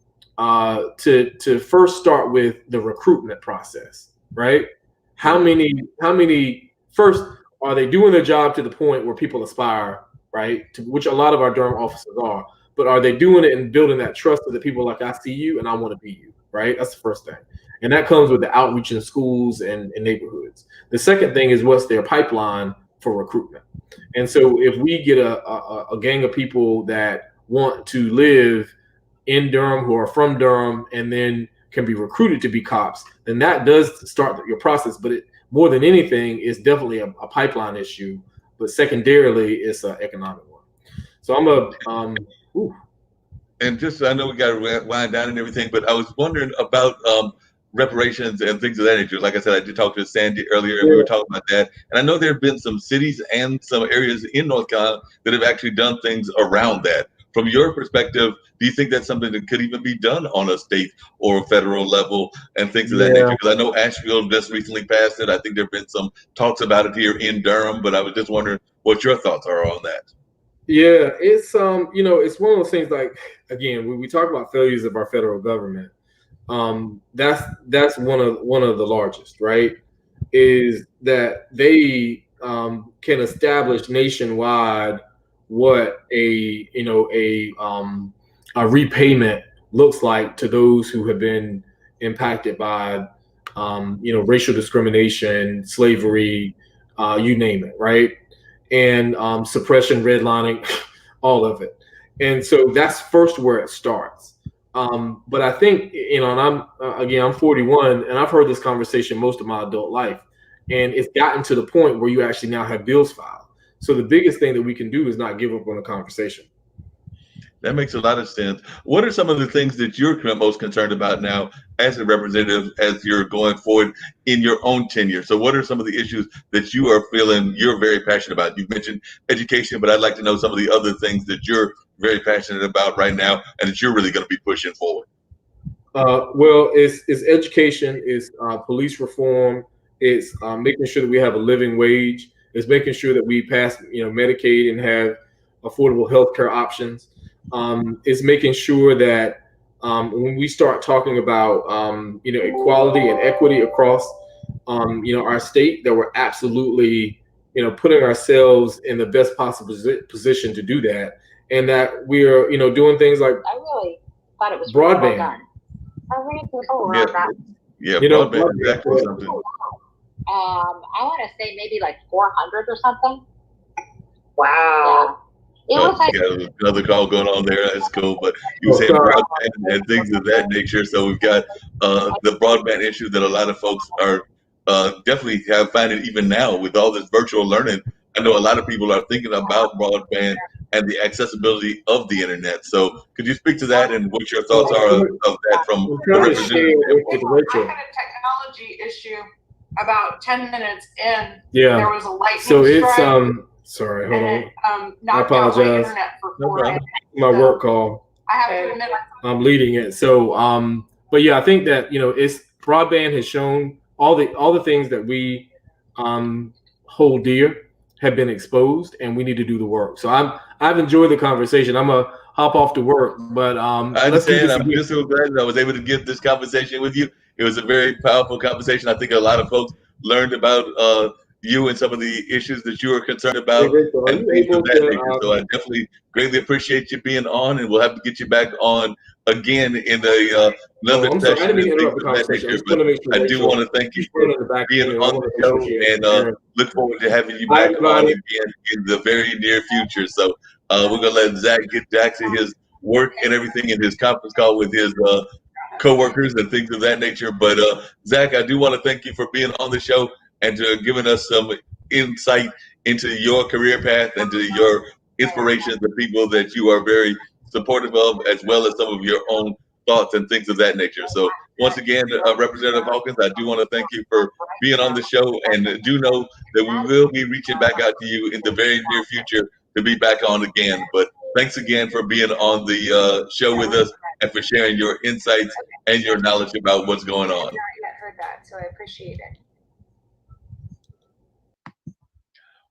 first start with the recruitment process, right? How many first are they doing their job to the point where people aspire, right? To which a lot of our Durham officers are, but are they doing it and building that trust with the people like, I see you and I want to be you, right? That's the first thing. And that comes with the outreach in schools and neighborhoods. The second thing is what's their pipeline for recruitment. And so if we get a gang of people that want to live in Durham, who are from Durham, and then can be recruited to be cops, then that does start your process. But more than anything, is definitely a pipeline issue. But secondarily, it's an economic one. So And just, I know we got to wind down and everything, but I was wondering about reparations and things of that nature. Like I said, I did talk to Sandy earlier, and we were talking about that. And I know there have been some cities and some areas in North Carolina that have actually done things around that. From your perspective, do you think that's something that could even be done on a state or federal level and things of that nature? Because I know Asheville just recently passed it. I think there have been some talks about it here in Durham, but I was just wondering what your thoughts are on that. Yeah, it's it's one of those things. Like, again, when we talk about failures of our federal government, that's one of the largest, right? Is that they can establish nationwide what a repayment looks like to those who have been impacted by racial discrimination, slavery, you name it, right? And suppression, redlining, all of it. And so that's first where it starts. But I think, and I'm 41, and I've heard this conversation most of my adult life, and it's gotten to the point where you actually now have bills filed. So the biggest thing that we can do is not give up on the conversation. That makes a lot of sense. What are some of the things that you're most concerned about now as a representative, as you're going forward in your own tenure? So what are some of the issues that you are feeling you're very passionate about? You've mentioned education, but I'd like to know some of the other things that you're very passionate about right now and that you're really going to be pushing forward. Well, it's education, it's police reform, it's making sure that we have a living wage, it's making sure that we pass Medicaid and have affordable healthcare options. Is making sure that when we start talking about equality and equity across our state, that we're absolutely putting ourselves in the best possible position to do that, and that we're doing things like I really thought it was broadband. Well, how many people were Yeah, on that? yeah, broadband is actually something. I want to say maybe like 400 or something. Wow. Yeah. It was like, got another call going on there. That's cool. But you were saying broadband and things of that nature. So we've got the broadband issue that a lot of folks are definitely finding even now with all this virtual learning. I know a lot of people are thinking about broadband and the accessibility of the internet. So could you speak to that and what your thoughts are of that from the representative? I had a technology issue about 10 minutes in. Yeah. There was a lightning So it's strike. Sorry, hold And on. it knocked out my apologize. internet for No 4 problem. days. My work call. I have to admit, I'm leading it. So, but yeah, I think that it's broadband has shown all the things that we hold dear have been exposed, and we need to do the work. So I've enjoyed the conversation. I'm gonna hop off to work, but I let's do understand. this I'm just so glad that I was able to get this conversation with you. It was a very powerful conversation. I think a lot of folks learned about you and some of the issues that you are concerned about Rachel, are and you things able of that to, nature. So I definitely greatly appreciate you being on, and we'll have to get you back on again in another I'm sorry, I session didn't mean and to things interrupt the of that conversation. I nature. just want But to make sure, I do Rachel, want to thank you she's for still in the back being end. I on want the to show, appreciate and Aaron. look forward to having you Bye, back on everybody. again in the very near future. So we're gonna let Zack get back to his work and everything in his conference call with his coworkers and things of that nature. But Zack, I do want to thank you for being on the show and giving us some insight into your career path and to your inspirations, the people that you are very supportive of, as well as some of your own thoughts and things of that nature. So once again, Representative Hawkins, I do want to thank you for being on the show, and do know that we will be reaching back out to you in the very near future to be back on again. But thanks again for being on the show with us and for sharing your insights and your knowledge about what's going on. I've not yet heard that, so I appreciate it.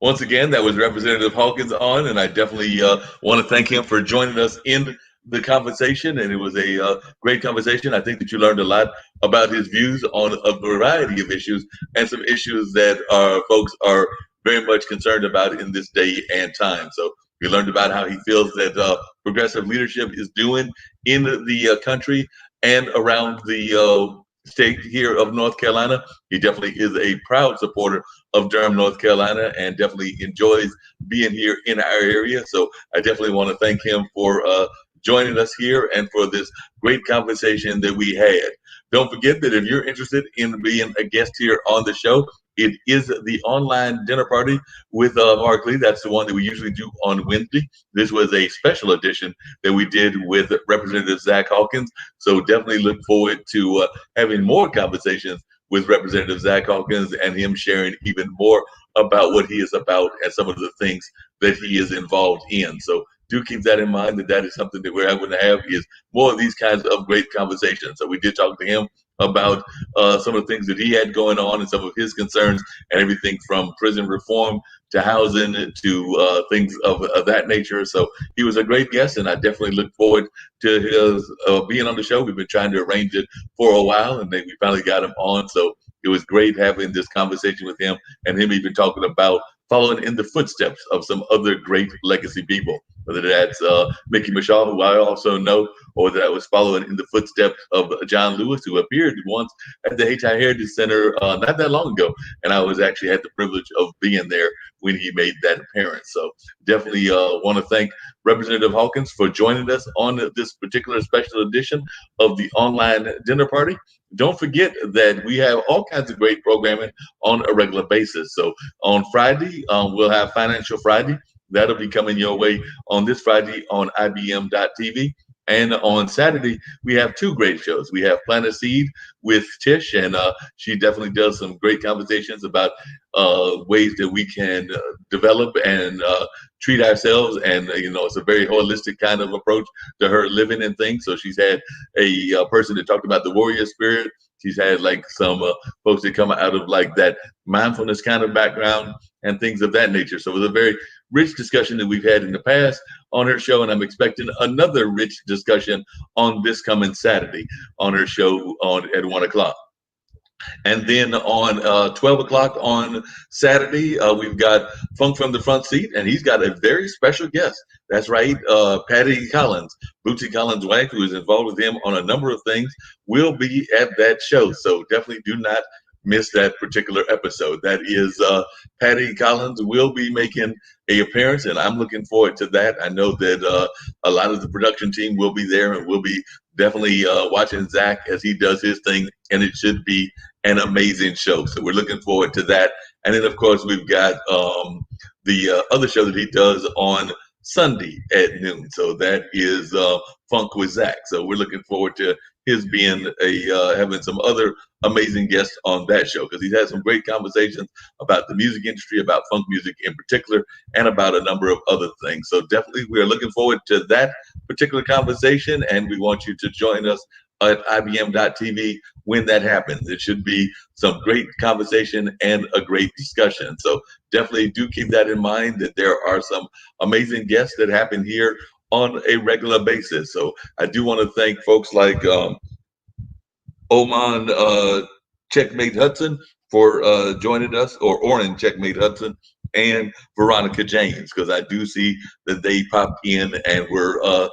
Once again, that was Representative Hawkins on, and I definitely want to thank him for joining us in the conversation. And it was a great conversation. I think that you learned a lot about his views on a variety of issues, and some issues that folks are very much concerned about in this day and time. So we learned about how he feels that progressive leadership is doing in the country and around the state here of North Carolina. He definitely is a proud supporter of Durham, North Carolina, and definitely enjoys being here in our area. So I definitely want to thank him for joining us here and for this great conversation that we had. Don't forget that if you're interested in being a guest here on the show, it is the online dinner party with Mark Lee. That's the one that we usually do on Wednesday. This was a special edition that we did with Representative Zack Hawkins. So definitely look forward to having more conversations with Representative Zack Hawkins and him sharing even more about what he is about and some of the things that he is involved in. So do keep that in mind, that is something that we're going to have, is more of these kinds of great conversations. So we did talk to him about some of the things that he had going on and some of his concerns, and everything from prison reform to housing to things of that nature. So he was a great guest, and I definitely look forward to his being on the show. We've been trying to arrange it for a while, and then we finally got him on. So it was great having this conversation with him, and him even talking about following in the footsteps of some other great legacy people, whether that's Mickey Mishaw, who I also know, or that was following in the footsteps of John Lewis, who appeared once at the Hayti Heritage Center not that long ago. And I was actually had the privilege of being there when he made that appearance. So definitely want to thank Representative Hawkins for joining us on this particular special edition of the online dinner party. Don't forget that we have all kinds of great programming on a regular basis. So on Friday, we'll have Financial Friday. That'll be coming your way on this Friday on IBM.TV. And on Saturday, we have two great shows. We have Plant a Seed with Tish, and she definitely does some great conversations about ways that we can develop and treat ourselves. And, it's a very holistic kind of approach to her living and things. So she's had a person that talked about the warrior spirit. She's had like some folks that come out of like that mindfulness kind of background and things of that nature. So it was a very rich discussion that we've had in the past on her show, and I'm expecting another rich discussion on this coming Saturday on her show at 1 o'clock. And then on 12 o'clock on Saturday, we've got Funk from the Front Seat, and he's got a very special guest. That's right, Patty Collins, Bootsy Collins' wife, who is involved with him on a number of things, will be at that show. So definitely do not miss that particular episode. That is Patty Collins will be making a appearance, and I'm looking forward to that. I know that a lot of the production team will be there, and we'll be definitely watching Zack as he does his thing, and it should be an amazing show. So we're looking forward to that. And then, of course, we've got the other show that he does on Sunday at noon. So that is Funk with Zack. So we're looking forward to his being having some other amazing guests on that show, because he's had some great conversations about the music industry, about funk music in particular, and about a number of other things. So definitely we are looking forward to that particular conversation, and we want you to join us at IBM.TV when that happens. It should be some great conversation and a great discussion. So definitely do keep that in mind, that there are some amazing guests that happen here on a regular basis. So I do want to thank folks like Oman Checkmate Hudson for joining us, or Oren Checkmate Hudson, and Veronica James, because I do see that they popped in and were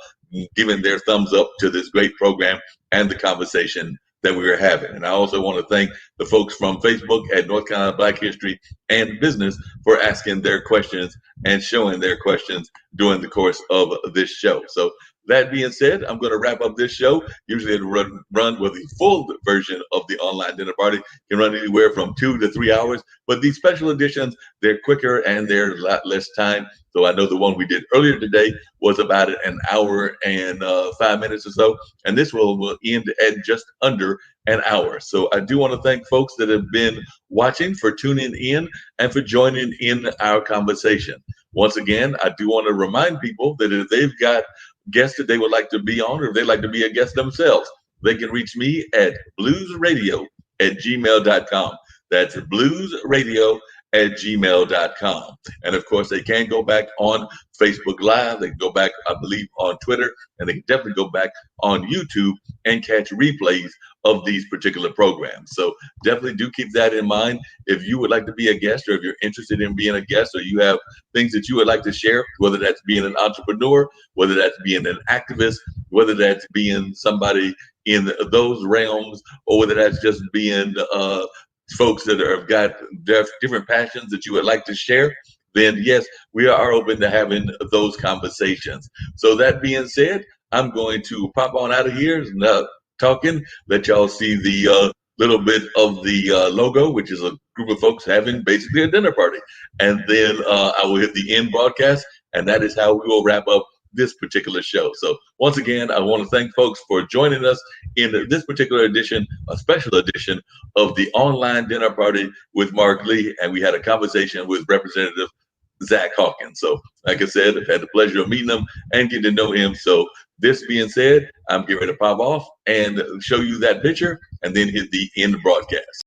giving their thumbs up to this great program and the conversation that we were having. And I also want to thank the folks from Facebook at North Carolina Black History and Business for asking their questions and showing their questions during the course of this show. So that being said, I'm going to wrap up this show. Usually it run with the full version of the online dinner party. Can run anywhere from 2 to 3 hours. But these special editions, they're quicker and they're a lot less time. So I know the one we did earlier today was about an hour and 5 minutes or so. And this will end at just under an hour. So I do want to thank folks that have been watching, for tuning in and for joining in our conversation. Once again, I do want to remind people that if they've got guests that they would like to be on, or if they'd like to be a guest themselves, they can reach me at bluesradio@gmail.com. That's bluesradio@gmail.com. And of course, they can go back on Facebook Live. They can go back, I believe, on Twitter, and they can definitely go back on YouTube and catch replays of these particular programs. So definitely do keep that in mind. If you would like to be a guest, or if you're interested in being a guest, or you have things that you would like to share, whether that's being an entrepreneur, whether that's being an activist, whether that's being somebody in those realms, or whether that's just being folks that have got different passions that you would like to share, then yes, we are open to having those conversations. So that being said, I'm going to pop on out of here and talking, let y'all see the little bit of the logo, which is a group of folks having basically a dinner party. And then I will hit the end broadcast, and that is how we will wrap up this particular show. So once again, I want to thank folks for joining us in this particular edition, a special edition of the online dinner party with Mark Lee. And we had a conversation with Representative Zack Hawkins. So like I said, I've had the pleasure of meeting him and getting to know him. So this being said, I'm getting ready to pop off and show you that picture and then hit the end broadcast.